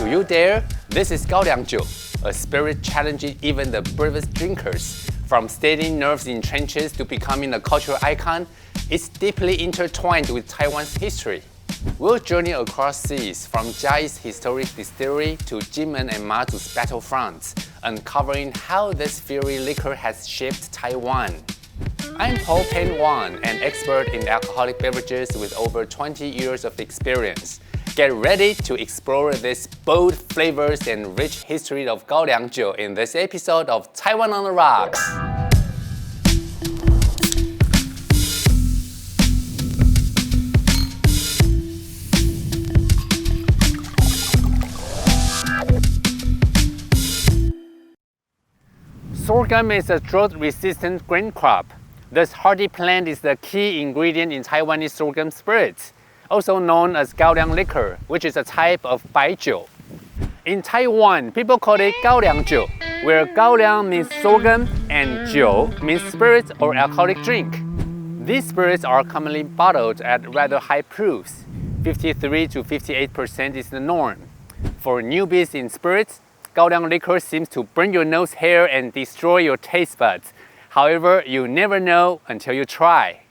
Do you dare? This is 高粱酒, a spirit challenging even the bravest drinkers. From steadying nerves in trenches to becoming a cultural icon, it's deeply intertwined with Taiwan's history. We'll journey across seas from Jiayi's historic distillery to Jinmen and Mazu's battlefronts, uncovering how this fiery liquor has shaped Taiwan. I'm Paul Peng Wan, an expert in alcoholic beverages with over 20 years of experience. Get ready to explore these bold flavors and rich history of 高粱酒 in this episode of Taiwan on the Rocks. Sorghum is a drought-resistant grain crop. This hardy plant is the key ingredient in Taiwanese sorghum spirits, also known as 高粱 liquor, which is a type of 白酒. In Taiwan, people call it 高粱酒, where 高粱 means sorghum and 酒 means spirit or alcoholic drink. These spirits are commonly bottled at rather high proofs. 53 to 58% is the norm. For newbies in spirits, 高粱 liquor seems to burn your nose hair and destroy your taste buds. However, you never know until you try.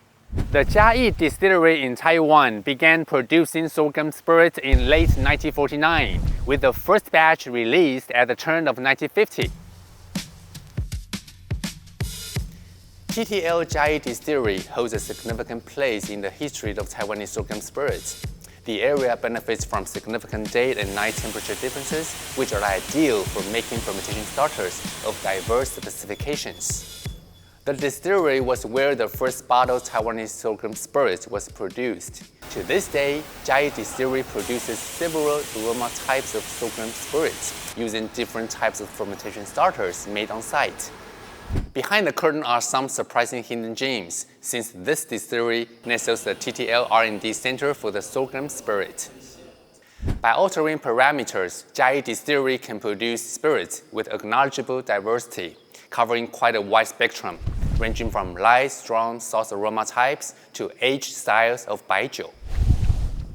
The Jiayi Distillery in Taiwan began producing sorghum spirits in late 1949, with the first batch released at the turn of 1950. TTL Jiayi Distillery holds a significant place in the history of Taiwanese sorghum spirits. The area benefits from significant day and night temperature differences, which are ideal for making fermentation starters of diverse specifications. The distillery was where the first bottled Taiwanese sorghum spirit was produced. To this day, Jiayi Distillery produces several aroma types of sorghum spirits, using different types of fermentation starters made on site. Behind the curtain are some surprising hidden gems, since this distillery nestles the TTL R&D Center for the sorghum spirit. By altering parameters, Jiayi Distillery can produce spirits with acknowledgeable diversity, covering quite a wide spectrum, ranging from light, strong, soft aroma types to aged styles of 白酒。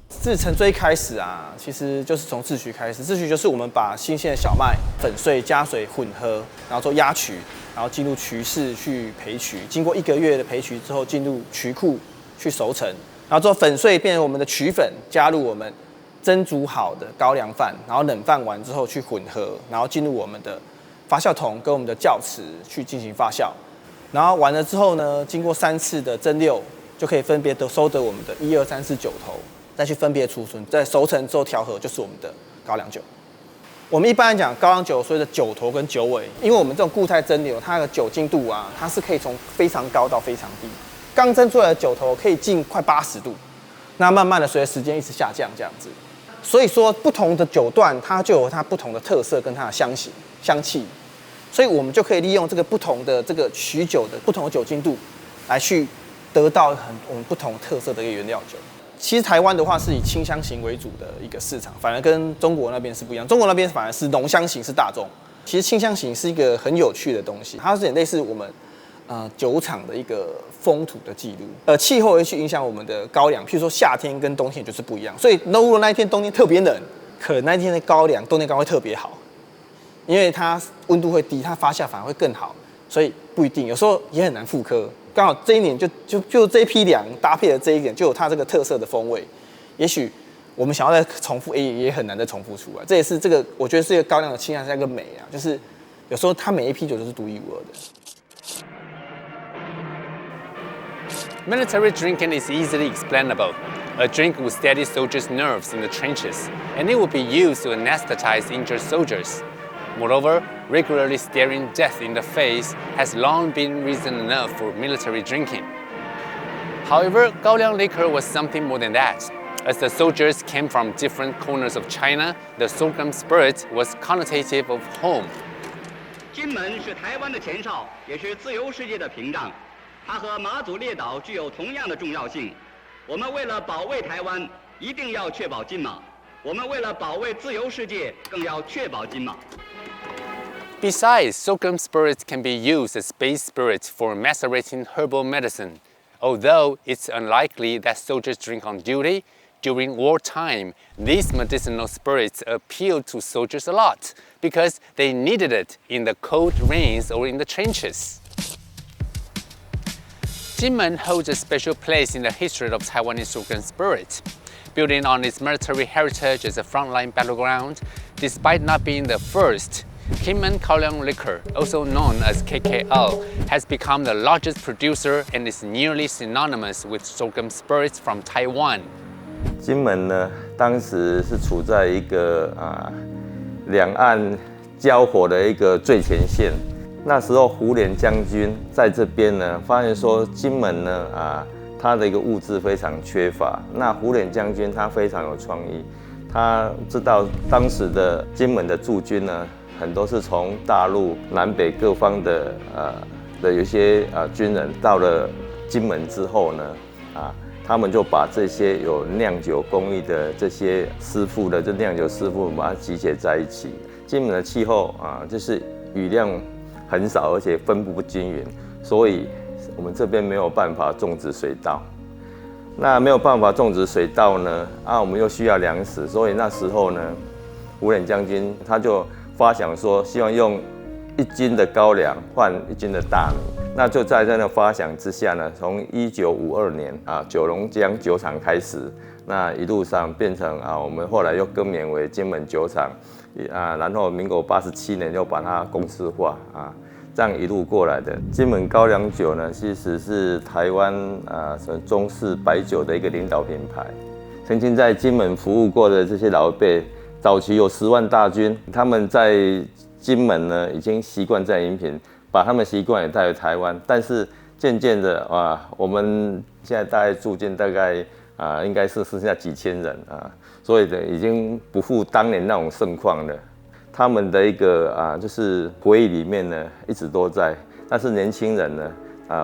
制成最开始啊，其实就是从制曲开始。制曲就是我们把新鲜的小麦粉碎加水混合，然后做压曲，然后进入曲室去培曲。经过1个月的培曲之后，进入曲库去熟成，然后之后粉碎变成我们的曲粉，加入我们蒸煮好的高粱饭，然后冷饭完之后去混合，然后进入我们的发酵桶跟我们的窖池去进行发酵。然后完了之后呢，经过3次的蒸馏，就可以分别收得我们的1、2、3、4酒头。再去分别储存，在熟成之后调和就是我们的高粱酒。我们一般来讲高粱酒所谓的酒头跟酒尾，因为我们这种固态蒸馏，它的酒精度啊，它是可以从非常高到非常低。刚蒸出来的酒头可以进快80度，那慢慢的随着时间一直下降这样子。所以说不同的酒段，它就有它不同的特色跟它的香气，所以我们就可以利用这个不同的这个曲酒的不同的酒精度，来去得到我们不同特色的一个原料酒。其实台湾的话是以清香型为主的一个市场，反而跟中国那边是不一样。中国那边反而是浓香型是大众，其实清香型是一个很有趣的东西，它是有点类似我们酒厂的一个风土的记录。气候会去影响我们的高粱，譬如说夏天跟冬天就是不一样，所以如果那一天冬天特别冷，可能那一天的高粱冬天高粱会特别好，因为它温度会低，它发酵反而会更好，所以不一定，有时候也很难复刻。刚好这一年就这一批粮搭配的这一点，就有它这个特色的风味。也许我们想要再重复，也很难再重复出来。这也是这个，我觉得是一个高粱的清香，是一个美啊，就是有时候它每一批酒都是独一无二的。Military drinking is easily explainable. A drink would steady soldiers' nerves in the trenches, and it would be used to anesthetize injured soldiers. Moreover, regularly staring death in the face has long been reason enough for military drinking. However, 高粱 liquor was something more than that. As the soldiers came from different corners of China, the sorghum spirit was connotative of home. 金门是台湾的前哨，也是自由世界的屏障。它和马祖列岛具有同样的重要性。我们为了保卫台湾，一定要确保金马。我们为了保卫自由世界，更要确保金马。Besides, sorghum spirits can be used as base spirits for macerating herbal medicine. Although it's unlikely that soldiers drink on duty, During wartime, these medicinal spirits appealed to soldiers a lot because they needed it in the cold rains or in the trenches. Jinmen holds a special place in the history of Taiwanese sorghum spirit. Building on its military heritage as a frontline battleground, despite not being the first, Kinmen Kaoliang liquor, also known as KKL, has become the largest producer and is nearly synonymous with sorghum spirits from Taiwan. 金门呢，当时是处在一个两岸交火的一个最前线。那时候胡琏将军在这边呢，发现说金门呢它的一个物资非常缺乏。那胡琏将军他非常有创意，他知道当时的金门的驻军呢，很多是从大陆南北各方的有一些军人到了金门之后呢他们就把这些有酿酒工艺的这些师傅的这酿酒师傅把它集结在一起。金门的气候就是雨量很少，而且分布不均匀，所以我们这边没有办法种植水稻。那没有办法种植水稻呢我们又需要粮食，所以那时候呢，胡琏将军他就发想说，希望用1斤的高粱换1斤的大米。那就在那发想之下呢，从1952年九龙江酒厂开始，那一路上变成我们后来又更名为金门酒厂然后民国87年又把它公司化这样一路过来的。金门高粱酒呢，其实是台湾中式白酒的一个领导品牌。曾经在金门服务过的这些老一辈，早期有10万大军，他们在金门呢已经习惯这样饮品，把他们习惯也带回台湾。但是渐渐的我们现在大概驻军大概应该是剩下几千人所以已经不复当年那种盛况了。他们的一个就是回忆里面呢一直都在，但是年轻人呢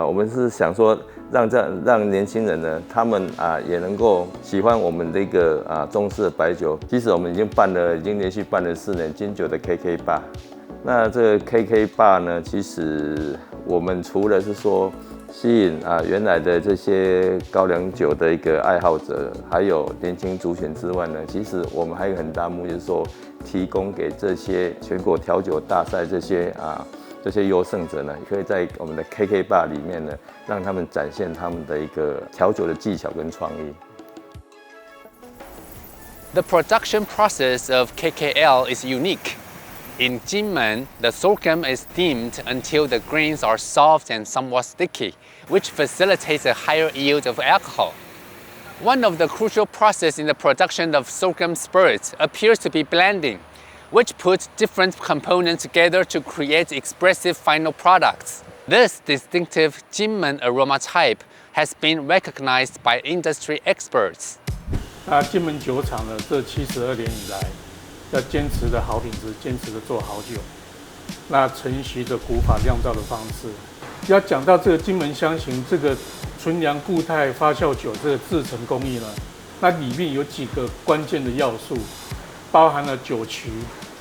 我们是想说让年轻人呢他们也能够喜欢我们的一个中式的白酒。即使我们已经连续办了4年金酒的 KK bar。那这个 KK bar 呢，其实我们除了是说吸引原来的这些高粱酒的一个爱好者，还有年轻族群之外呢，其实我们还有一个很大目的，就是说提供给这些全国调酒大赛这些优胜者呢，也可以在我们的 KK bar 里面呢，让他们展现他们的一个调酒的技巧跟创意。The production process of KKL is unique. In Jinmen, the sorghum is steamed until the grains are soft and somewhat sticky, which facilitates a higher yield of alcohol. One of the crucial processes in the production of sorghum spirits appears to be blending, which puts different components together to create expressive final products. This distinctive Jinmen aroma type has been recognized by industry experts. 金门酒厂呢，这72年以来，要坚持的好品质，坚持的做好酒，那承袭着古法酿造的方式。要讲到这个金门香型这个纯粮固态发酵酒这个制成工艺呢，那里面有几个关键的要素，包含了酒曲。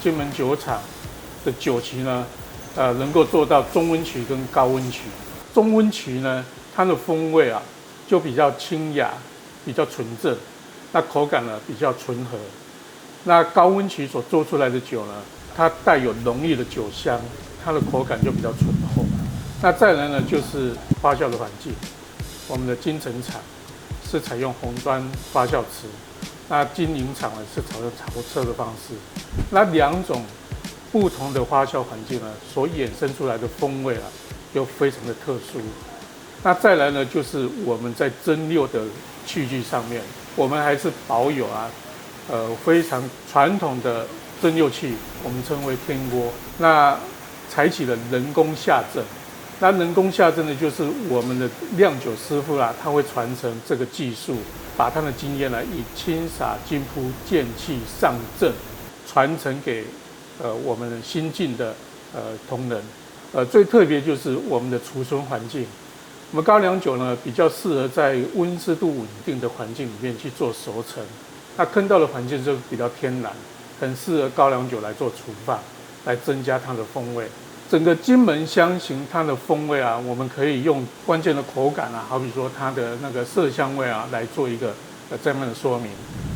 金门酒厂的酒曲呢，能够做到中温曲跟高温曲。中温曲呢，它的风味就比较清雅，比较纯正，那口感呢比较醇和。那高温曲所做出来的酒呢，它带有浓郁的酒香，它的口感就比较醇厚。那再来呢，就是发酵的环境，我们的金城厂是采用红砖发酵池，那金陵厂呢是采用槽车的方式。那2种不同的发酵环境呢，所衍生出来的风味又非常的特殊。那再来呢，就是我们在蒸馏的器具上面，我们还是保有非常传统的蒸馏器，我们称为天锅。那采取了人工下蒸。那人工下蒸呢，就是我们的酿酒师傅他会传承这个技术，把他的经验以轻洒精铺剑气上阵，传承给我们新进的同仁。最特别就是我们的储存环境。我们高粱酒呢，比较适合在温湿度稳定的环境里面去做熟成。那坑道的环境就比较天然，很适合高粱酒来做储放，来增加它的风味。整个金门香型它的风味我们可以用关键的口感好比说它的那个色香味来做一个这样的说明。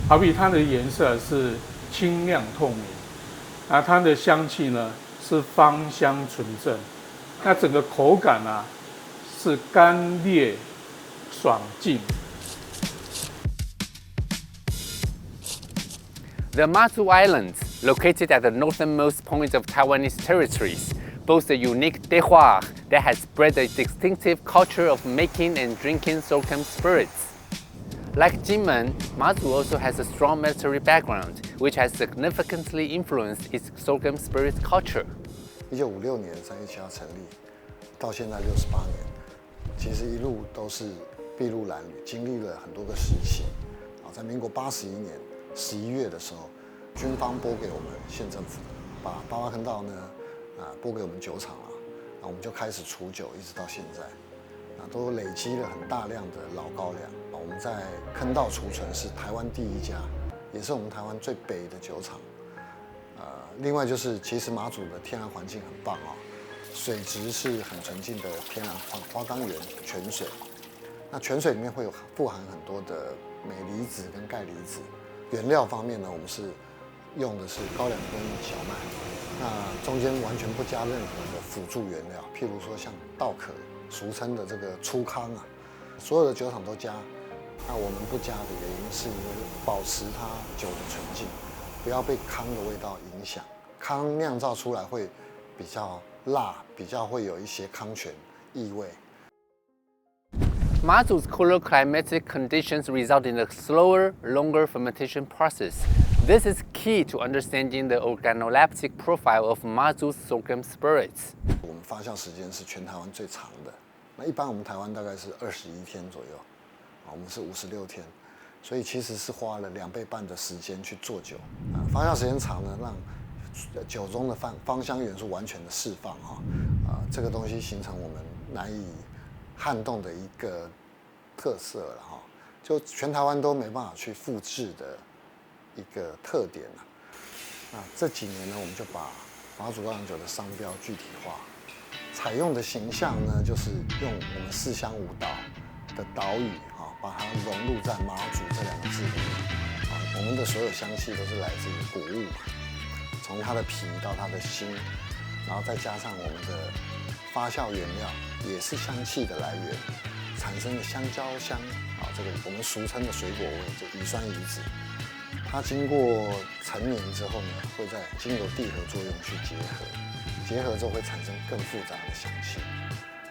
好比它的颜色是清亮透明，啊，它的香气呢是芳香纯正，那整个口感啊是干烈爽劲。The Matsu Islands, located at the northernmost point of Taiwanese territories, boast a unique terroir that has bred a distinctive culture of making and drinking sorghum spirits. Like Jinmen, Matsu also has a strong military background, which has significantly influenced its sorghum spirit culture. 1956年3月7号成立，到现在68年，其实一路都是筚路蓝缕，经历了很多个时期。在民国81年11月的时候，军方拨给我们县政府，把八卦坑道呢，拨给我们酒厂了，那我们就开始储酒，一直到现在，都累积了很大量的老高粱。我们在坑道储存是台湾第一家，也是我们台湾最北的酒厂。另外就是，其实马祖的天然环境很棒啊，水质是很纯净的天然花岗岩泉水。那泉水里面会有富含很多的镁离子跟钙离子。原料方面呢，我们是用的是高粱跟小麦，那中间完全不加任何的辅助原料，譬如说像稻壳，俗称的这个粗糠啊，所有的酒厂都加，那我们不加的原因是因为保持它酒的纯净，不要被糠的味道影响。糠酿造出来会比较辣，比较会有一些糠醛异味。Matsu's cooler climatic conditions result in a slower, longer fermentation process. This is key to understanding the organoleptic profile of Matsu's sorghum spirits. 我们发酵时间是全台湾最长的，那一般我们台湾大概是21天左右，我们是56天，所以其实是花了2倍半的时间去做酒。发酵时间长呢，让酒中的芳香元素完全的释放这个东西形成我们难以撼动的一个特色了哈，就全台湾都没办法去复制的一个特点了。那这几年呢，我们就把马祖高粱酒的商标具体化，采用的形象呢，就是用我们4乡5岛的岛屿把它融入在马祖这2个字里面我们的所有香气都是来自于谷物，从它的皮到它的心，然后再加上我们的发酵原料也是香气的来源，产生的香蕉香这个我们俗称的水果味，就乙酸乙酯，它经过陈年之后呢，会在经由地合作用去结合之后会产生更复杂的香气。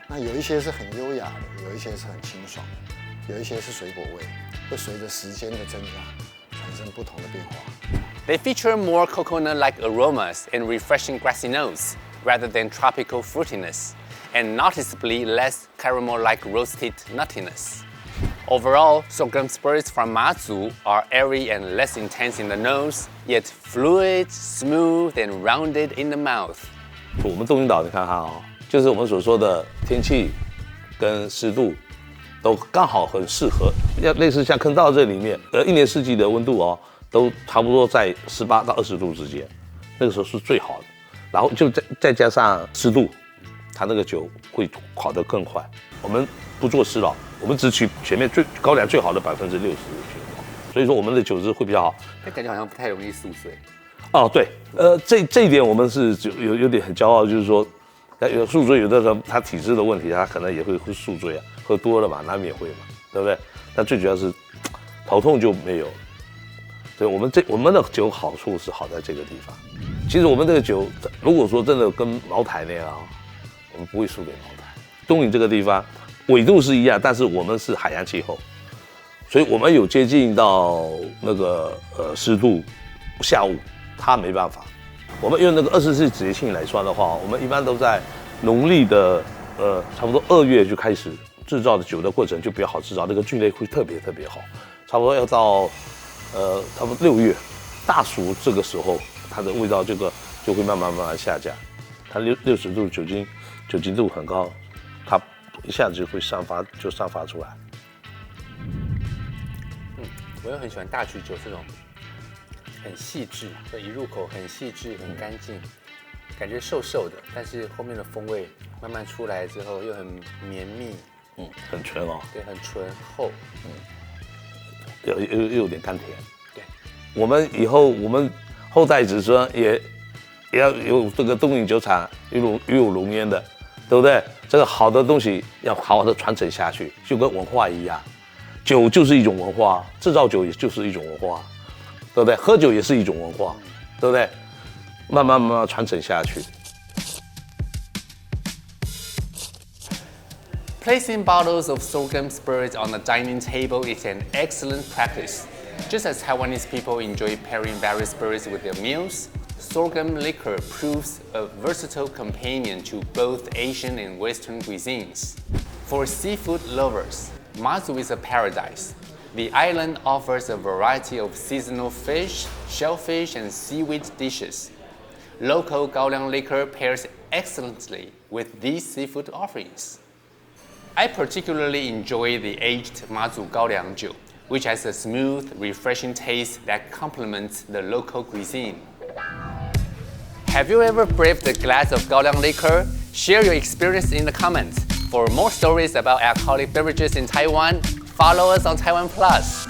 那有一些是很优雅的，有一些是很清爽的，有一些是水果味，会随着时间的增加产生不同的变化。They feature more coconut-like aromas and refreshing grassy notes, rather than tropical fruitiness, and noticeably less caramel-like roasted nuttiness. Overall, sorghum spirits from Matsu are airy and less intense in the nose, yet fluid, smooth, and rounded in the mouth. 我们东引岛你看看就是我们所说的天气跟湿度都刚好很适合，类似像坑道这里面，一年四季的温度都差不多在18到20度之间，那个时候是最好的。然后就再加上湿度，它那个酒会烤得更快。我们不做湿老，我们只取前面高粱最好的60%去烤，所以说我们的酒质会比较好。但感觉好像不太容易宿醉。对，这一点我们是有点很骄傲，就是说，有宿醉，有的时候他体质的问题，他可能也会宿醉喝多了嘛，难免会嘛，对不对？但最主要是头痛就没有。对，我们的酒好处是好在这个地方。其实我们这个酒，如果说真的跟茅台那样我们不会输给茅台。东引这个地方纬度是一样，但是我们是海洋气候，所以我们有接近到那个湿度下午，它没办法。我们用那个24节气来算的话，我们一般都在农历的差不多2月就开始制造的酒的过程就比较好制造，那个菌类会特别好，差不多要到差不多6月大熟这个时候，它的味道就会慢慢下降。它60度酒精度很高，它一下子就会散发出来。我又很喜欢大曲酒这种很细致，就一入口很细致、很干净，感觉瘦瘦的，但是后面的风味慢慢出来之后又很绵密，很纯对，很醇厚。有点甘甜。对，我们以后我们后代子孙也要有这个东引酒厂与有龙焉的，对不对？这个好的东西要好好的传承下去，就跟文化一样，酒就是一种文化，制造酒也就是一种文化，对不对？喝酒也是一种文化，对不对？慢慢传承下去。Placing bottles of sorghum spirits on the dining table is an excellent practice. Just as Taiwanese people enjoy pairing various spirits with their meals, sorghum liquor proves a versatile companion to both Asian and Western cuisines. For seafood lovers, Mazu is a paradise. The island offers a variety of seasonal fish, shellfish, and seaweed dishes. Local Gaoliang liquor pairs excellently with these seafood offerings. I particularly enjoy the aged Mazu Gaoliang Jiu, which has a smooth, refreshing taste that complements the local cuisine. Have you ever braved a glass of Gaoliang liquor? Share your experience in the comments. For more stories about alcoholic beverages in Taiwan, follow us on Taiwan Plus.